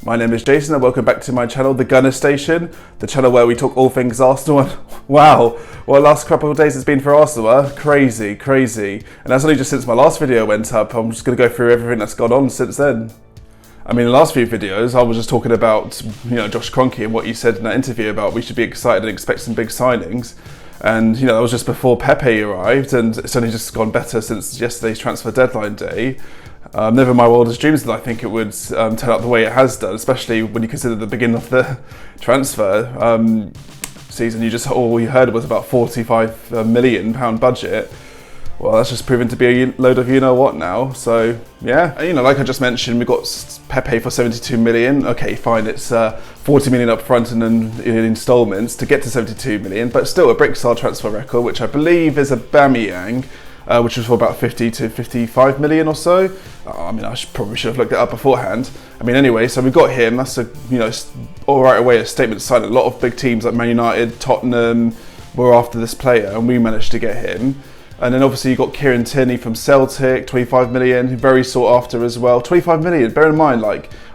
My name is Jason and welcome back to my channel, the GunnerStation, the channel where we talk all things Arsenal. And wow, what the last couple of days it's been for Arsenal, huh? Crazy. And that's only just since my last video went up. I'm just going to go through everything that's gone on since then. I mean, the last few videos, I was just talking about, Josh Kroenke and what you said in that interview about we should be excited and expect some big signings. And, that was just before Pepe arrived, and it's only just gone better since yesterday's transfer deadline day. Never in my wildest dreams that I think it would turn out the way it has done, especially when you consider the beginning of the transfer season. All you heard was about £45 million budget. Well, that's just proven to be a load of you-know-what now. So, yeah. And, like I just mentioned, we got Pepe for 72 million. Okay, fine, it's 40 million up front and then in instalments to get to 72 million, but still a brick-star transfer record, which I believe is a Aubameyang, which was for about 50 to 55 million or so. I probably should have looked it up beforehand. Anyway, so we got him. That's all right away a statement to sign. A lot of big teams like Man United, Tottenham were after this player, and we managed to get him. And then obviously you got Kieran Tierney from Celtic, 25 million, very sought after as well. 25 million, bear in mind,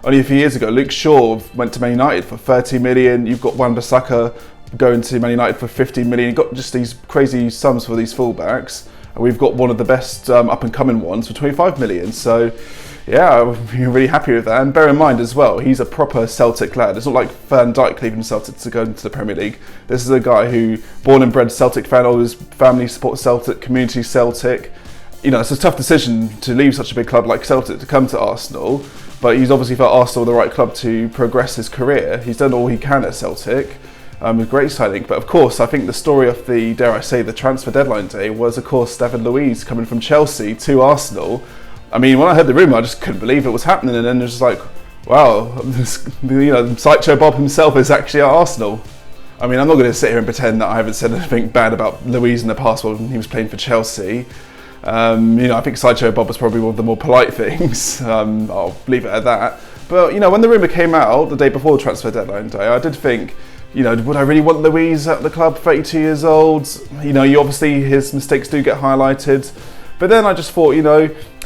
only a few years ago, Luke Shaw went to Man United for 30 million. You've got Wan-Bissaka going to Man United for 50 million. You've got just these crazy sums for these fullbacks. And we've got one of the best up-and-coming ones for 25 million. So, yeah, we're really happy with that. And bear in mind as well, he's a proper Celtic lad. It's not like Van Dijk leaving Celtic to go into the Premier League. This is a guy who, born and bred Celtic fan, all his family supports Celtic, community Celtic. It's a tough decision to leave such a big club like Celtic to come to Arsenal. But he's obviously felt Arsenal the right club to progress his career. He's done all he can at Celtic. A great signing, but of course I think the story of the, dare I say, the transfer deadline day was of course David Luiz coming from Chelsea to Arsenal. When I heard the rumour I just couldn't believe it was happening, and then it was just like, wow, Sideshow Bob himself is actually at Arsenal. I'm not going to sit here and pretend that I haven't said anything bad about Luiz in the past when he was playing for Chelsea. I think Sideshow Bob was probably one of the more polite things. I'll leave it at that. But when the rumour came out the day before the transfer deadline day, I did think, would I really want Luiz at the club, 32 years old? Obviously his mistakes do get highlighted. But then I just thought,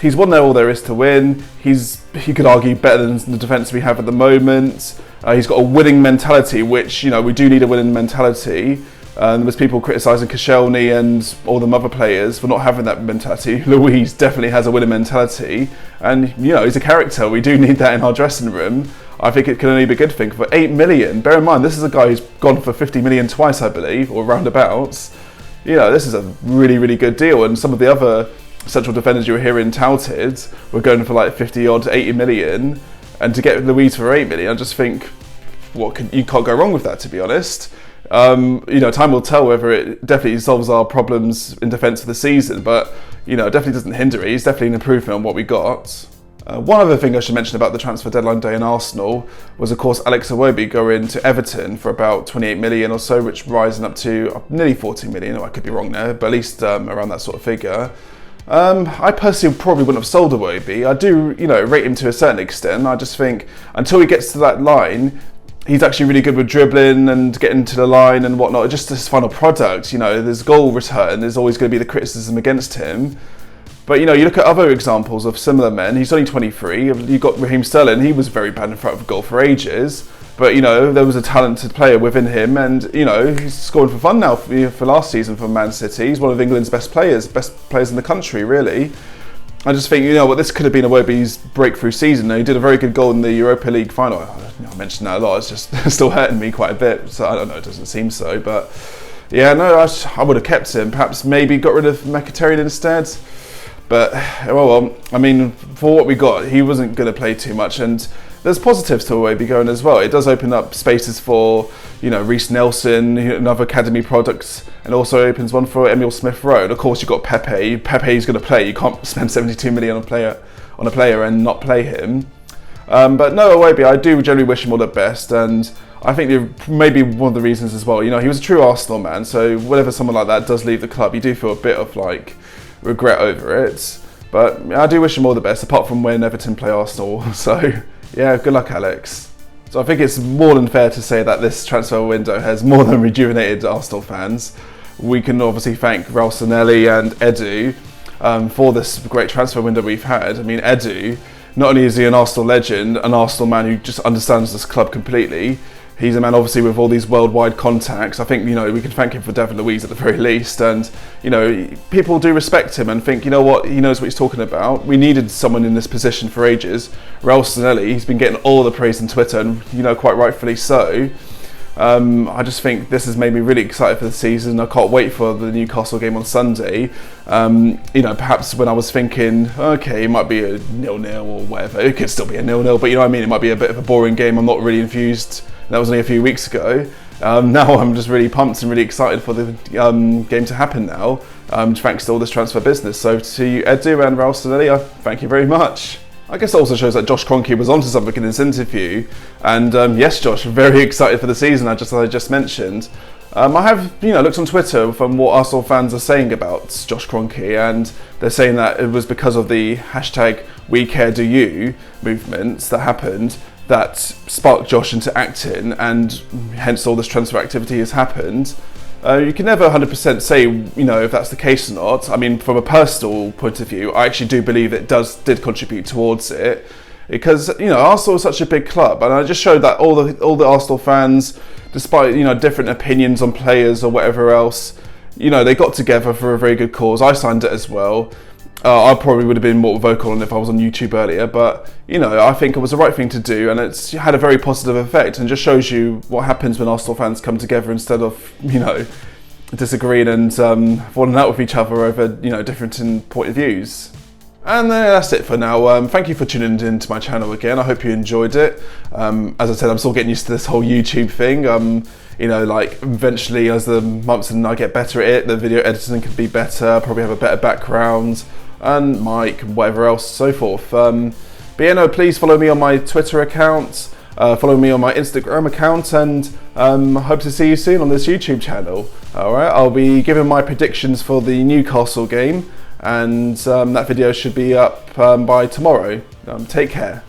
he's won all there is to win. He could argue better than the defence we have at the moment. He's got a winning mentality, which, we do need a winning mentality. There was people criticising Koscielny and all the other players for not having that mentality. Luiz definitely has a winning mentality. And, he's a character. We do need that in our dressing room. I think it can only be a good thing. For 8 million, bear in mind, this is a guy who's gone for 50 million twice, I believe, or roundabouts. This is a really, really good deal. And some of the other central defenders you were hearing touted were going for 50 odd, 80 million. And to get Luiz for 8 million, I just think, you can't go wrong with that, to be honest. Time will tell whether it definitely solves our problems in defence for the season, but, it definitely doesn't hinder it. It's definitely an improvement on what we got. One other thing I should mention about the transfer deadline day in Arsenal was, of course, Alex Iwobi going to Everton for about 28 million or so, which rising up to nearly 40 million. I could be wrong there, but at least around that sort of figure. I personally probably wouldn't have sold Iwobi. I do, rate him to a certain extent. I just think until he gets to that line, he's actually really good with dribbling and getting to the line and whatnot. Just his final product, there's goal return. There's always going to be the criticism against him. But, you look at other examples of similar men. He's only 23. You've got Raheem Sterling. He was very bad in front of goal for ages. But, there was a talented player within him. And, he's scoring for fun now for last season for Man City. He's one of England's best players in the country, really. I just think, this could have been Iwobi's breakthrough season. He did a very good goal in the Europa League final. I mentioned that a lot. It's just still hurting me quite a bit. So, I don't know, it doesn't seem so. But, yeah, no, I would have kept him. Perhaps maybe got rid of Mkhitaryan instead. But, for what we got, he wasn't going to play too much. And there's positives to Iwobi going as well. It does open up spaces for, Reece Nelson, another academy product, and also opens one for Emile Smith-Rowe. And of course, you've got Pepe. Pepe's going to play. You can't spend 72 million on a player and not play him. But no, Iwobi, I do generally wish him all the best. And I think maybe one of the reasons as well, he was a true Arsenal man. So whenever someone like that does leave the club, you do feel a bit of regret over it, but I do wish him all the best, apart from when Everton play Arsenal. So yeah, good luck, Alex. So I think it's more than fair to say that this transfer window has more than rejuvenated Arsenal fans. We can obviously thank Edu Sanllehi and Edu for this great transfer window we've had. Edu not only is he an Arsenal legend, an Arsenal man who just understands this club completely, he's a man obviously with all these worldwide contacts. I think, you know, we can thank him for David Luiz at the very least, and, you know, people do respect him and think, you know what, he knows what he's talking about. We needed someone in this position for ages. Edu Sanllehi, he's been getting all the praise on Twitter, and, you know, quite rightfully so. I just think this has made me really excited for the season. I can't wait for the Newcastle game on Sunday. You know, perhaps when I was thinking, okay, it might be a 0-0 or whatever, it could still be a 0-0, but you know what I mean, it might be a bit of a boring game. I'm not really enthused. That was only a few weeks ago. Now I'm just really pumped and really excited for the game to happen now, thanks to all this transfer business. So to you, Edu and Edu Sanllehi, thank you very much. I guess it also shows that Josh Kroenke was onto something in this interview, and yes, Josh, very excited for the season. As I just mentioned, I have, you know, looked on Twitter from what Arsenal fans are saying about Josh Kroenke, and they're saying that it was because of the hashtag #WeCareDoYou movements that happened that sparked Josh into acting, and hence all this transfer activity has happened. You can never 100% say, you know, if that's the case or not. I mean, from a personal point of view, I actually do believe it did contribute towards it, because, you know, Arsenal is such a big club, and I just showed that all the Arsenal fans, despite, you know, different opinions on players or whatever else, you know, they got together for a very good cause. I signed it as well. I probably would have been more vocal on it if I was on YouTube earlier, but, you know, I think it was the right thing to do, and it's had a very positive effect, and just shows you what happens when Arsenal fans come together instead of, you know, disagreeing and falling out with each other over, you know, different point of views. And that's it for now. Thank you for tuning into my channel again. I hope you enjoyed it. As I said, I'm still getting used to this whole YouTube thing. You know, like, eventually as the months and I get better at it, the video editing can be better, probably have a better background and mic and whatever else, so forth. But yeah, no, please follow me on my Twitter account, follow me on my Instagram account, and hope to see you soon on this YouTube channel. Alright, I'll be giving my predictions for the Newcastle game, and that video should be up by tomorrow. Take care.